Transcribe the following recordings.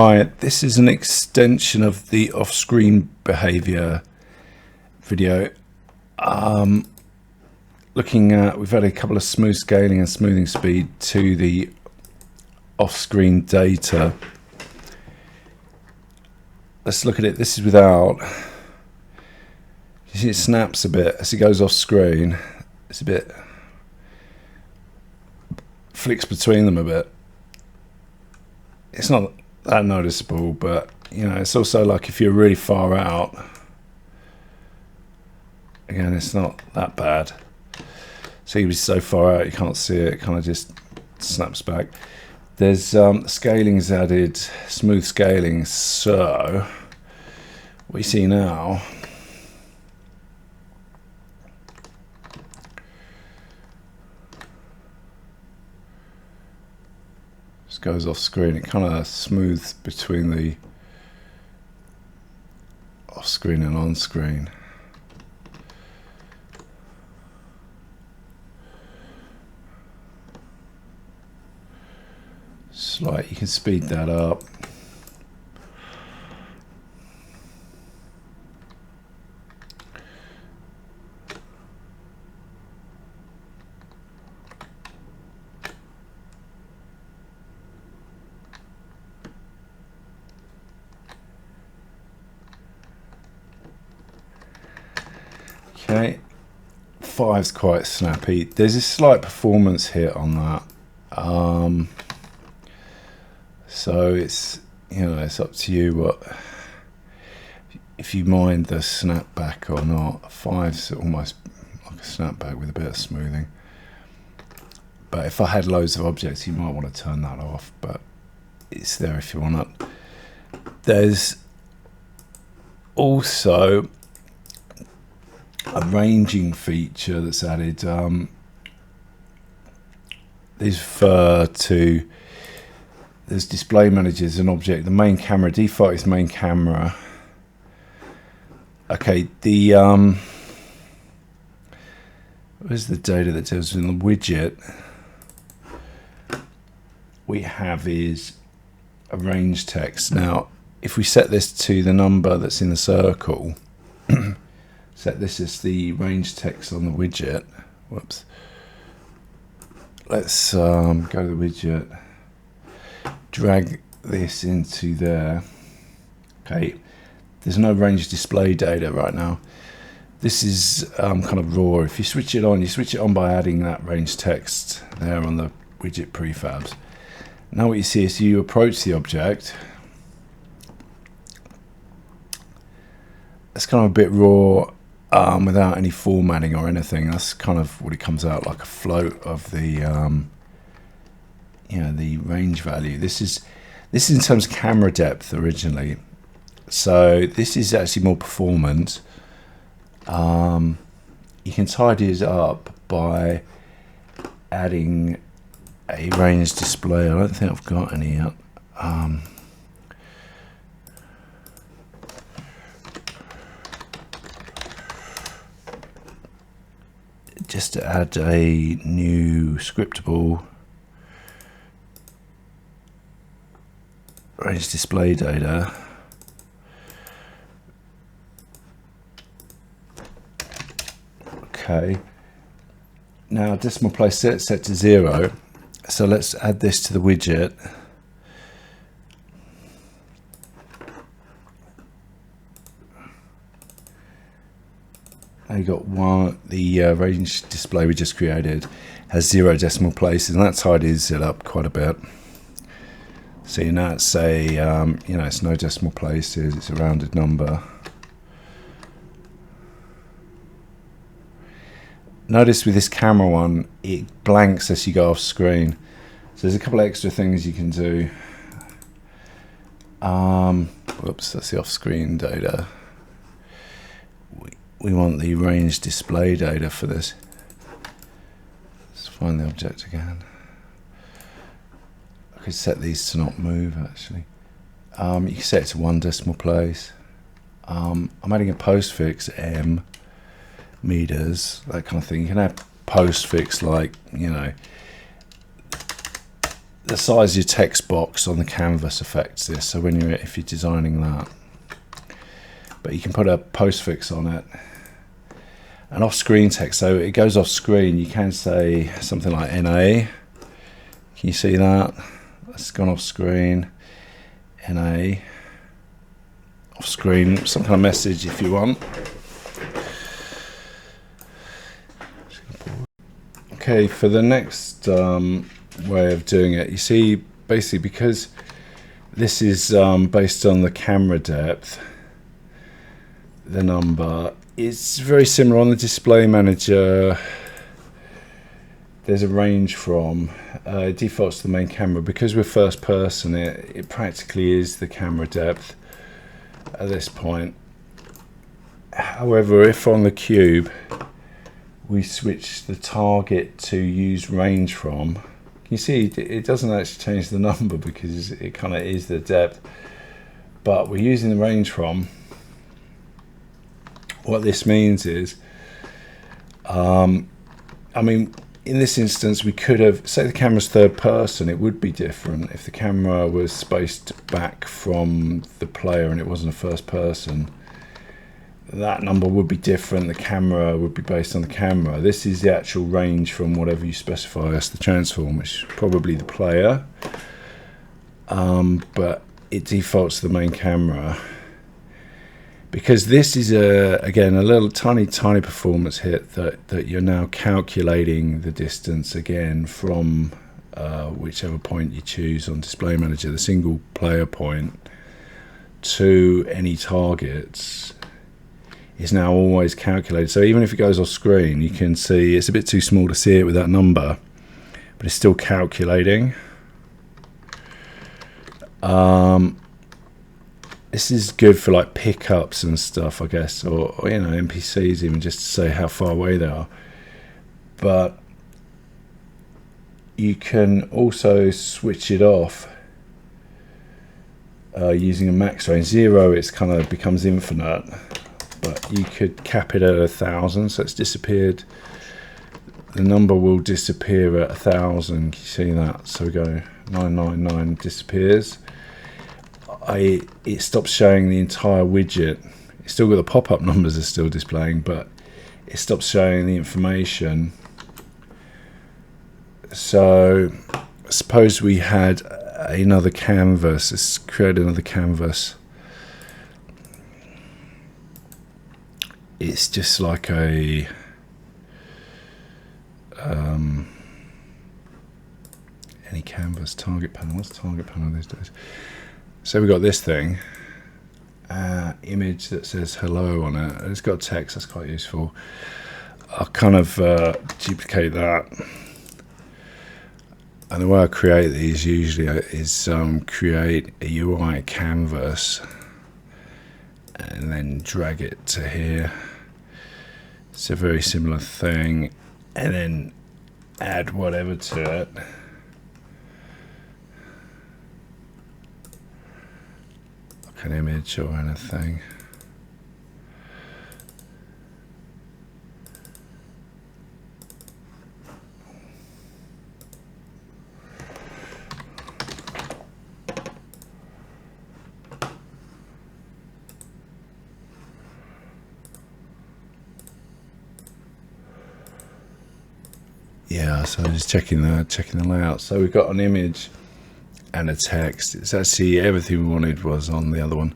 Hi, this is an extension of the off-screen behavior video. Looking at, we've had a couple of smooth scaling and smoothing speed to the off-screen data. Let's look at it. This is without. You see it snaps a bit as it goes off screen. It's a bit, flicks between them a bit. It's not that noticeable, but you know, it's also like if you're really far out, again, it's not that bad. So you'll be so far out you can't see it, it kind of just snaps back. There's scaling is added, smooth scaling, so what you see now just goes off screen. It kind of smooths between the off screen and on screen. Slight, you can speed that up. Okay, 5's quite snappy. There's a slight performance hit on that. So it's, you know, it's up to you what, if you mind the snapback or not. 5's almost like a snapback with a bit of smoothing. But if I had loads of objects, you might want to turn that off, but it's there if you want it. There's also a ranging feature that's added. These refer to, there's display managers and object, the main camera, default is main camera. Okay, the where's the data that deals in the widget? We have is a range text. Now, if we set this to the number that's in the circle, set this as the range text on the widget. Whoops. Let's go to the widget. Drag this into there. Okay, there's no range display data right now. This is kind of raw. If you switch it on, you switch it on by adding that range text there on the widget prefabs. Now what you see is you approach the object. It's kind of a bit raw without any formatting or anything. That's kind of what it comes out like, a float of the you know, the range value. This is in terms of camera depth originally, so this is actually more performant. You can tidy it up by adding a range display. I don't think I've got any yet. Just to add a new scriptable range display data. Okay, now decimal place set to 0, so let's add this to the widget. Now you got one, the range display we just created has 0 decimal places, and that tidies it up quite a bit. So you now it's a, you know, it's no decimal places, it's a rounded number. Notice with this camera one, it blanks as you go off screen. So there's a couple of extra things you can do. Whoops, that's the off screen data. We want the range display data for this. Let's find the object again. I could set these to not move actually. You can set it to 1 decimal place. I'm adding a postfix M meters, that kind of thing. You can have postfix like, you know, the size of your text box on the canvas affects this. So when if you're designing that, but you can put a postfix on it. And off-screen text, so it goes off screen. You can say something like NA. Can you see that? It's gone off screen. NA. Off screen, some kind of message if you want. Okay, for the next way of doing it, you see, basically because this is based on the camera depth, the number, it's very similar on the display manager. There's a range from, it defaults to the main camera. Because we're first person, it practically is the camera depth at this point. However, if on the cube we switch the target to use range from, you see it doesn't actually change the number because it kind of is the depth, but we're using the range from. What this means is, I mean, in this instance we could have, say the camera's third person, it would be different if the camera was spaced back from the player and it wasn't a first person. That number would be different. The camera would be based on the camera. This is the actual range from whatever you specify as the transform, which is probably the player, but it defaults to the main camera. Because this is again a little tiny performance hit that you're now calculating the distance again from whichever point you choose on display manager, the single player point, to any targets is now always calculated. So even if it goes off screen, you can see it's a bit too small to see it with that number, but it's still calculating. This is good for like pickups and stuff, I guess, or you know, NPCs even, just to say how far away they are. But you can also switch it off using a max range. 0, it's kind of becomes infinite, but you could cap it at 1,000, so it's disappeared. The number will disappear at 1,000. Can you see that? So we go 999, disappears. It stops showing the entire widget. It's still got the pop-up numbers are still displaying, but it stops showing the information. So suppose we had another canvas. Let's create another canvas. It's just like a any canvas target panel. What's target panel these days? So we've got this thing, image that says hello on it. It's got text, that's quite useful. I'll kind of duplicate that. And the way I create these usually is create a UI canvas and then drag it to here. It's a very similar thing, and then add whatever to it. Like an image or anything. Yeah, so just checking the layout. So we've got an image and a text. It's actually everything we wanted was on the other one,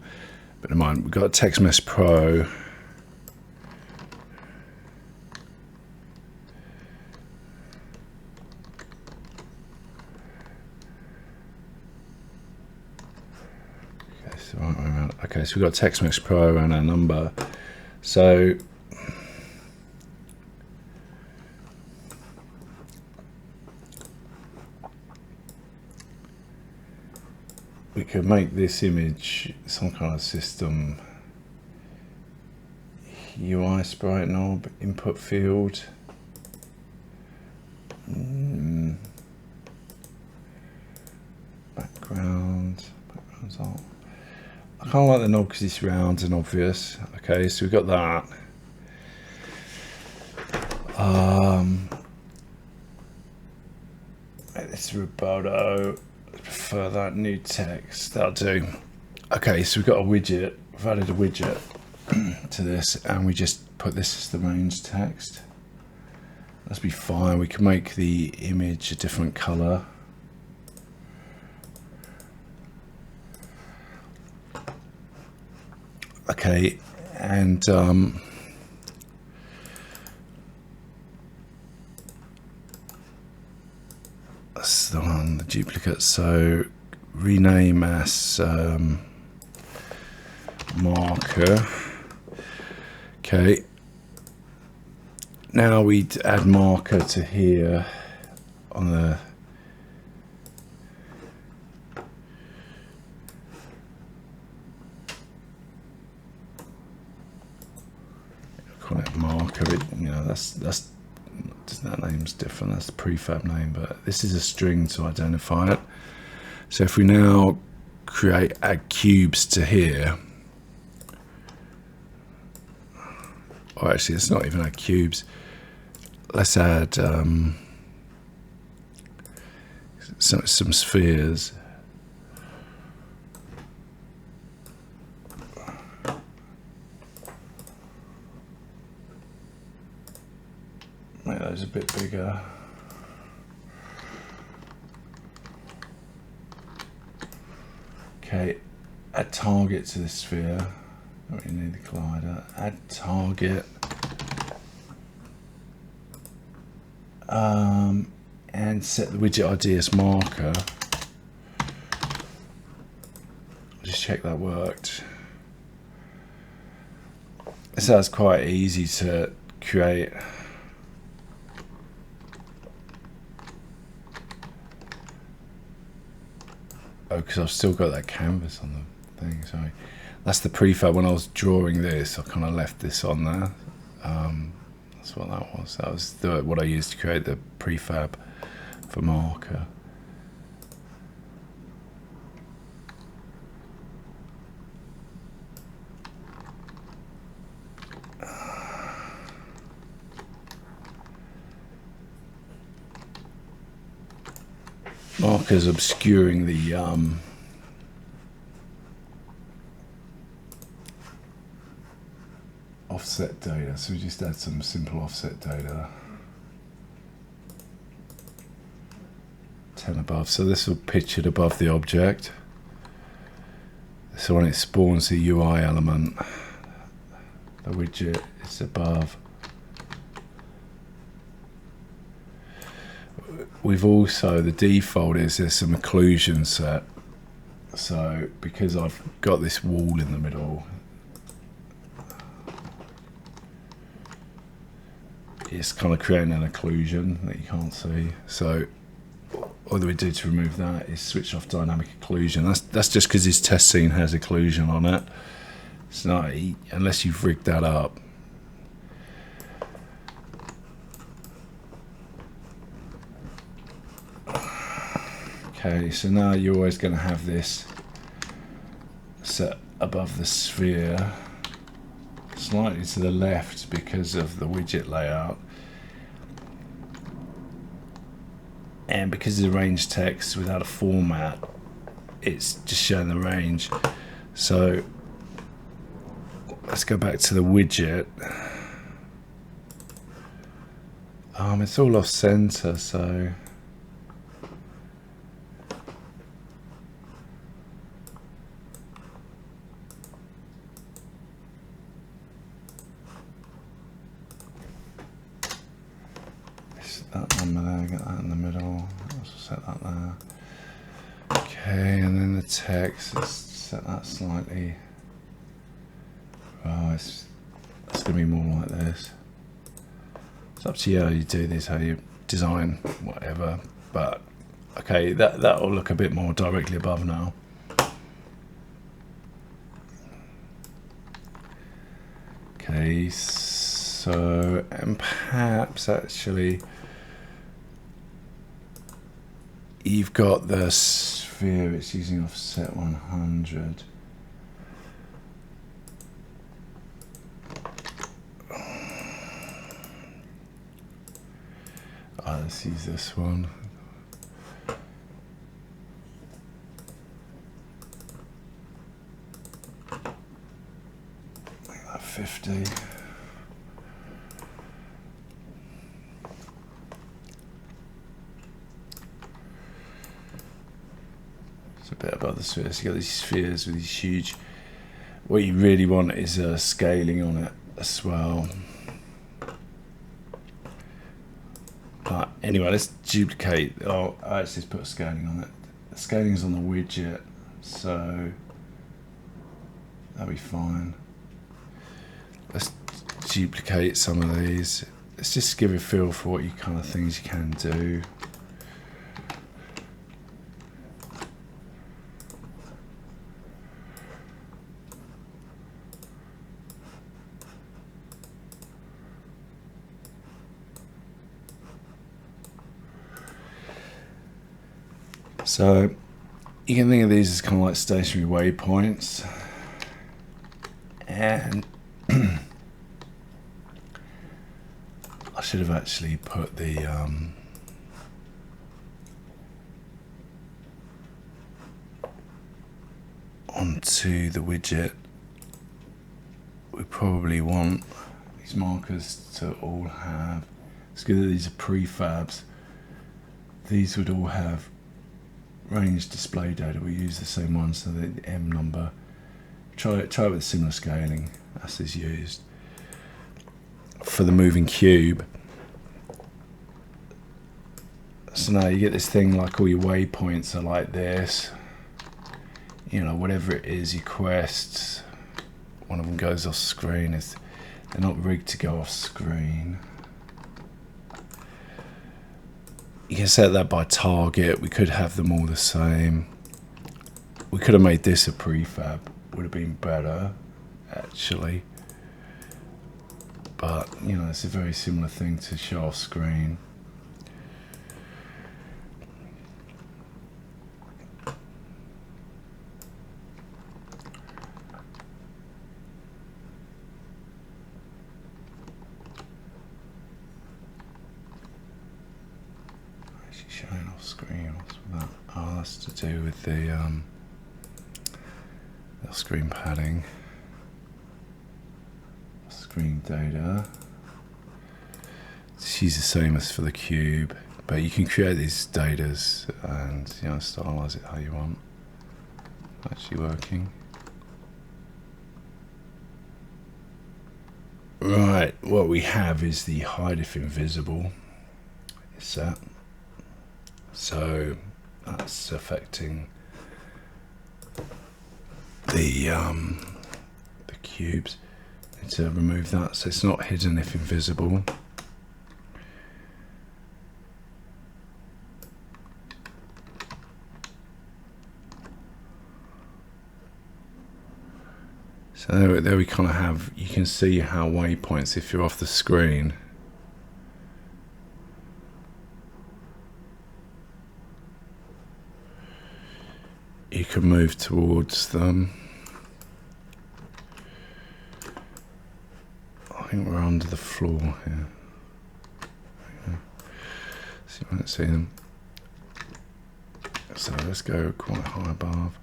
but never mind. We've got Text Mesh Pro. Okay, so right way around. Okay, so we've got Text Mesh Pro and our number. So we could make this image some kind of system UI sprite knob, input field. Backgrounds on. I kind of like the knob because it's round and obvious. Okay, so we've got that. Make this Roboto. I prefer that. New text. That'll do. Okay, so we've got a widget. We've added a widget to this, and we just put this as the range text. That'll be fine. We can make the image a different color. Okay, and that's the one, the duplicate. So rename as marker. Okay. Now we'd add marker to here on the call it marker. You know, that's that name's different. That's the prefab name, but this is a string to identify it. So if we now add cubes to here, or actually, it's not even add cubes. Let's add some spheres. Make those a bit bigger. Okay, add target to this sphere. Don't really need the collider. Add target. And set the widget ID as marker. Just check that worked. So that's quite easy to create. Oh, because I've still got that canvas on the thing. Sorry, that's the prefab. When I was drawing this, I kind of left this on there. That's what that was. That was what I used to create the prefab for marker. Marker's obscuring the offset data, so we just add some simple offset data. 10 above, so this will pitch it above the object. So when it spawns the UI element, the widget is above. We've also, the default is there's some occlusion set. So because I've got this wall in the middle, it's kind of creating an occlusion that you can't see. So all that we do to remove that is switch off dynamic occlusion. That's just because his test scene has occlusion on it. It's not, unless you've rigged that up. Okay, so now you're always going to have this set above the sphere, slightly to the left because of the widget layout, and because it's a range text without a format, it's just showing the range. So let's go back to the widget. It's all off center, so that number there, get that in the middle, I'll set that there. Okay, and then the text, let's set that slightly. Oh, it's going to be more like this. It's up to you how you do this, how you design whatever, but okay, that will look a bit more directly above now. Okay, so, and perhaps actually you've got the sphere, it's using offset 100. Let's use this one. 50. It's a bit above the spheres. You got these spheres with these huge. What you really want is scaling on it as well. But anyway, let's duplicate. Oh, I actually put scaling on it. The scaling's on the widget, so that'll be fine. Let's duplicate some of these. Let's just give a feel for what you kind of things you can do. So you can think of these as kind of like stationary waypoints, and I should have actually put the onto the widget. We probably want these markers to all have, it's good that these are prefabs, these would all have range display data. We use the same one, so the M number. Try it with similar scaling as is used for the moving cube. So now you get this thing like all your waypoints are like this. You know, whatever it is, your quests. One of them goes off screen. They're not rigged to go off screen. You can set that by target. We could have them all the same. We could have made this a prefab. Would have been better, actually. But, you know, it's a very similar thing to show off screen. Showing off screen, what's that? Oh, that's to do with the screen padding, screen data. Just use the same as for the cube, but you can create these datas and, you know, stylize it how you want. Actually working. Right, what we have is the hide if invisible. It's that. So that's affecting the cubes. Need to remove that so it's not hidden if invisible. So there we kind of have, you can see how waypoints, if you're off the screen, you can move towards them. I think we're under the floor here. So you won't see them. So let's go quite high above.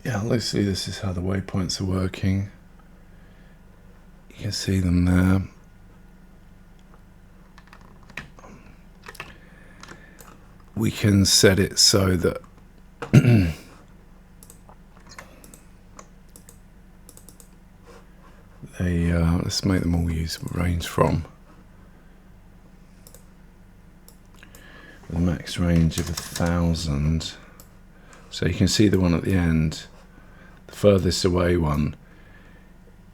Yeah, let's see, this is how the waypoints are working. You can see them there. We can set it so that they, let's make them all use range from. With a max range of 1,000. So you can see the one at the end, the furthest away one,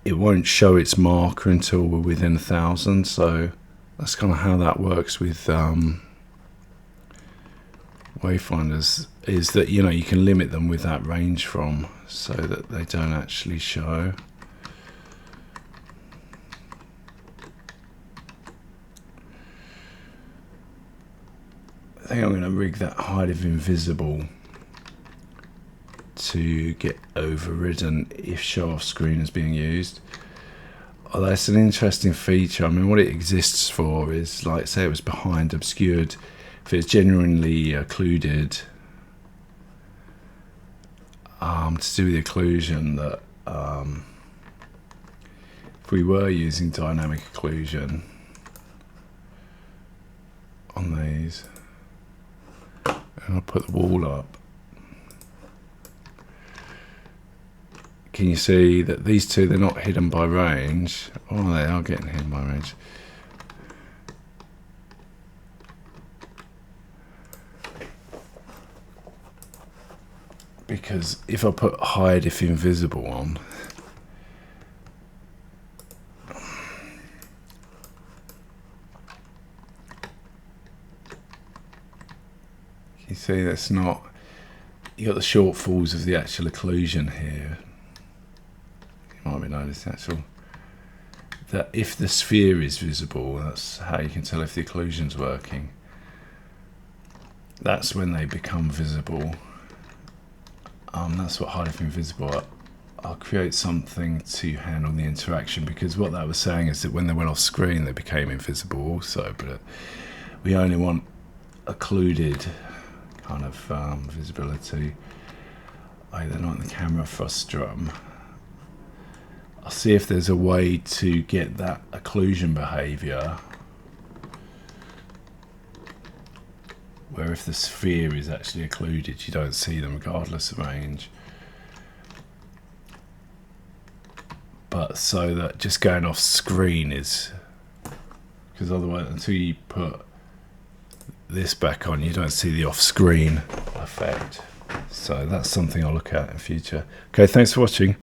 it won't show its marker until we're within 1,000. So that's kind of how that works with wayfinders, is that, you know, you can limit them with that range from, so that they don't actually show. I think I'm going to rig that hide if invisible to get overridden if show off screen is being used. Oh, that's an interesting feature. I mean, what it exists for is, like, say it was behind obscured, if it's genuinely occluded, to do with the occlusion, that if we were using dynamic occlusion on these, and I'll put the wall up, can you see that these two, they're not hidden by range? Oh, they are getting hidden by range. Because if I put hide if invisible on, you see that's not, you got the shortfalls of the actual occlusion here. You might be noticing actual, that if the sphere is visible, that's how you can tell if the occlusion's working. That's when they become visible. That's what hide if invisible. I'll create something to handle the interaction, because what that was saying is that when they went off screen they became invisible also, but we only want occluded kind of visibility. Oh, they're not in the camera frustum. I'll see if there's a way to get that occlusion behavior where if the sphere is actually occluded, you don't see them regardless of range. But so that just going off screen is, because otherwise until you put this back on, you don't see the off screen effect. So that's something I'll look at in future. Okay, thanks for watching.